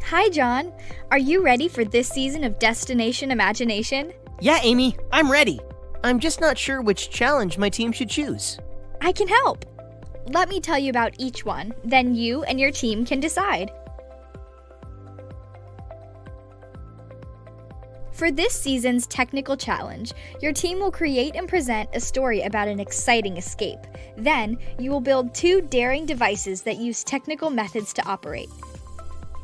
Hi, John. Are you ready for this season of Destination Imagination? Yeah, Amy, I'm ready. I'm just not sure which challenge my team should choose. I can help. Let me tell you about each one, then you and your team can decide. For this season's technical challenge, your team will create and present a story about an exciting escape. Then, you will build 2 daring devices that use technical methods to operate.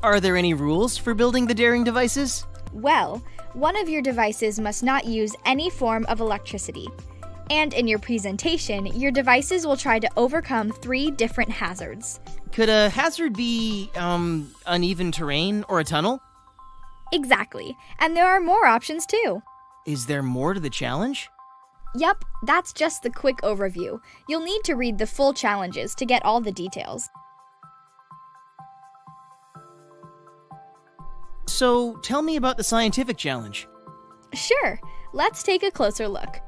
Are there any rules for building the daring devices? Well, one of your devices must not use any form of electricity. And in your presentation, your devices will try to overcome 3 different hazards. Could a hazard be, uneven terrain or a tunnel? Exactly, and there are more options too. Is there more to the challenge? Yep, that's just the quick overview. You'll need to read the full challenges to get all the details. So, tell me about the scientific challenge. Sure, let's take a closer look.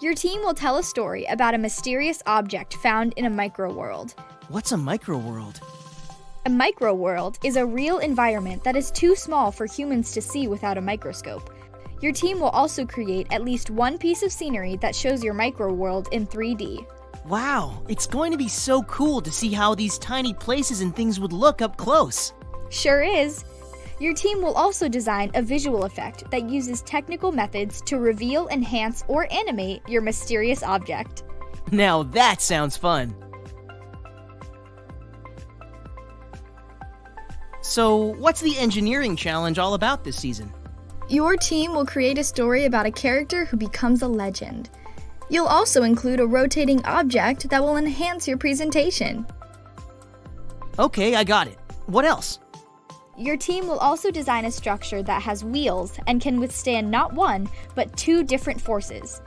Your team will tell a story about a mysterious object found in a microworld. What's a microworld? A microworld is a real environment that is too small for humans to see without a microscope. Your team will also create at least one piece of scenery that shows your microworld in 3D. Wow, it's going to be so cool to see how these tiny places and things would look up close. Sure is. Your team will also design a visual effect that uses technical methods to reveal, enhance, or animate your mysterious object. Now that sounds fun. So, what's the engineering challenge all about this season? Your team will create a story about a character who becomes a legend. You'll also include a rotating object that will enhance your presentation. Okay, I got it. What else? Your team will also design a structure that has wheels and can withstand not one, but 2 different forces.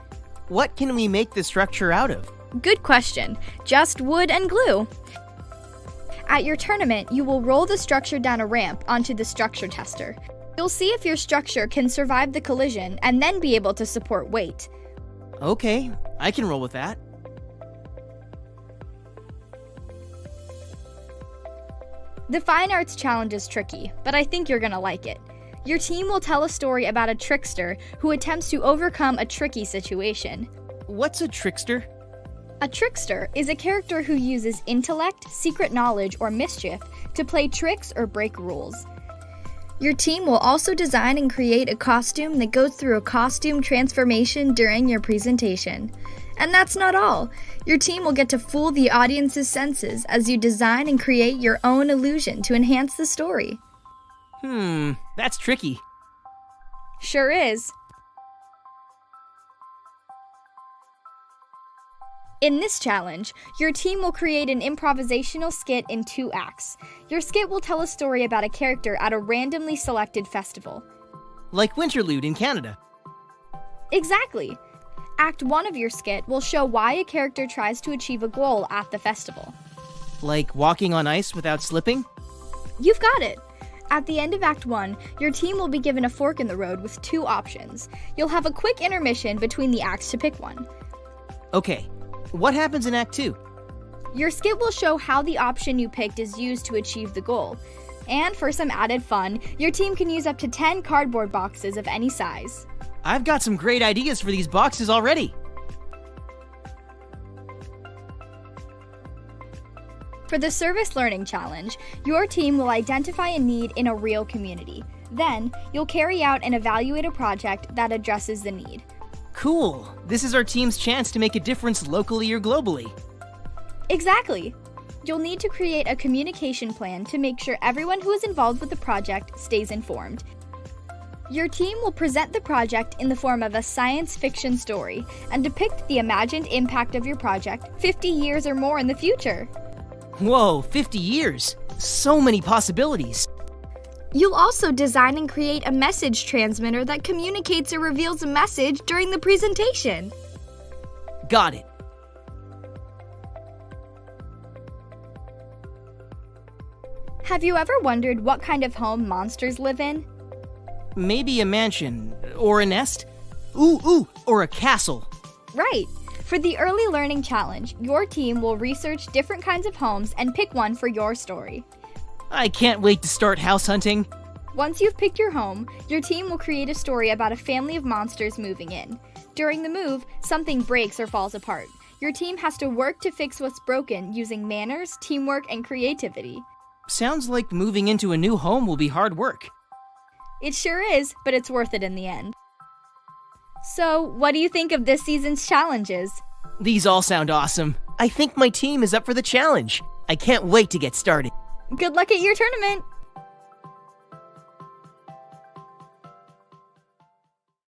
What can we make the structure out of? Good question. Just wood and glue. At your tournament, you will roll the structure down a ramp onto the structure tester. You'll see if your structure can survive the collision and then be able to support weight. Okay, I can roll with that. The Fine Arts Challenge is tricky, but I think you're gonna like it. Your team will tell a story about a trickster who attempts to overcome a tricky situation. What's a trickster? A trickster is a character who uses intellect, secret knowledge, or mischief to play tricks or break rules. Your team will also design and create a costume that goes through a costume transformation during your presentation. And that's not all. Your team will get to fool the audience's senses as you design and create your own illusion to enhance the story. That's tricky. Sure is. In this challenge, your team will create an improvisational skit in 2 acts. Your skit will tell a story about a character at a randomly selected festival. Like Winterlude in Canada. Exactly. Act 1 of your skit will show why a character tries to achieve a goal at the festival. Like walking on ice without slipping? You've got it! At the end of Act 1, your team will be given a fork in the road with 2 options. You'll have a quick intermission between the acts to pick one. Okay, what happens in Act 2? Your skit will show how the option you picked is used to achieve the goal. And for some added fun, your team can use up to 10 cardboard boxes of any size. I've got some great ideas for these boxes already. For the Service Learning Challenge, your team will identify a need in a real community. Then, you'll carry out and evaluate a project that addresses the need. Cool. This is our team's chance to make a difference locally or globally. Exactly. You'll need to create a communication plan to make sure everyone who is involved with the project stays informed. Your team will present the project in the form of a science fiction story and depict the imagined impact of your project 50 years or more in the future. Whoa, 50 years! So many possibilities! You'll also design and create a message transmitter that communicates or reveals a message during the presentation. Got it. Have you ever wondered what kind of home monsters live in? Maybe a mansion, or a nest? Or a castle. Right. For the Early Learning Challenge, your team will research different kinds of homes and pick one for your story. I can't wait to start house hunting. Once you've picked your home, your team will create a story about a family of monsters moving in. During the move, something breaks or falls apart. Your team has to work to fix what's broken using manners, teamwork, and creativity. Sounds like moving into a new home will be hard work. It sure is, but it's worth it in the end. So, what do you think of this season's challenges? These all sound awesome. I think my team is up for the challenge. I can't wait to get started. Good luck at your tournament!